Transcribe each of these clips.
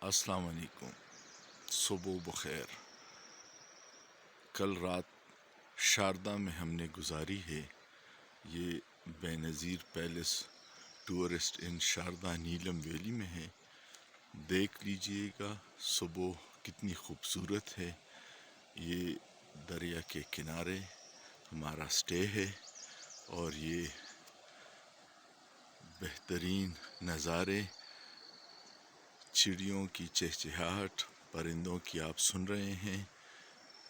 السلام علیکم، صبح بخیر۔ کل رات شاردا میں ہم نے گزاری ہے۔ یہ بے نظیر پیلس ٹورسٹ ان شاردا نیلم ویلی میں ہے۔ دیکھ لیجئے گا صبح کتنی خوبصورت ہے۔ یہ دریا کے کنارے ہمارا سٹے ہے اور یہ بہترین نظارے، چڑیوں کی چہچہاہٹ، پرندوں کی آپ سن رہے ہیں۔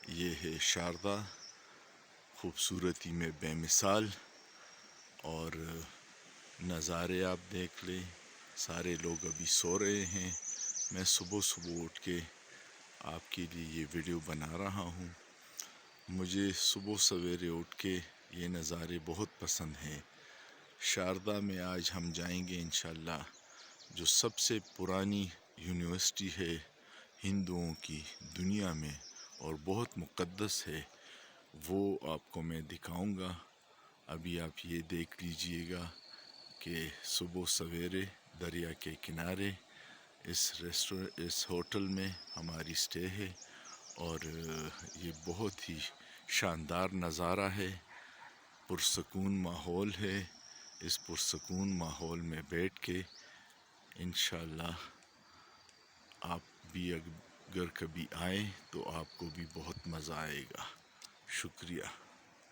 یہ ہے شاردا، خوبصورتی میں بے مثال، اور نظارے آپ دیکھ لیں۔ سارے لوگ ابھی سو رہے ہیں۔ میں صبح صبح اٹھ کے آپ کے لیے یہ ویڈیو بنا رہا ہوں۔ مجھے صبح سویرے اٹھ کے یہ نظارے بہت پسند ہیں۔ شاردا میں آج ہم جائیں گے انشاءاللہ، جو سب سے پرانی یونیورسٹی ہے ہندوؤں کی دنیا میں اور بہت مقدس ہے، وہ آپ کو میں دکھاؤں گا۔ ابھی آپ یہ دیکھ لیجئے گا کہ صبح سویرے دریا کے کنارے اس ہوٹل میں ہماری سٹے ہے، اور یہ بہت ہی شاندار نظارہ ہے، پرسکون ماحول ہے۔ اس پرسکون ماحول میں بیٹھ کے انشاءاللہ آپ بھی اگر کبھی آئیں تو آپ کو بھی بہت مزہ آئے گا۔ شکریہ۔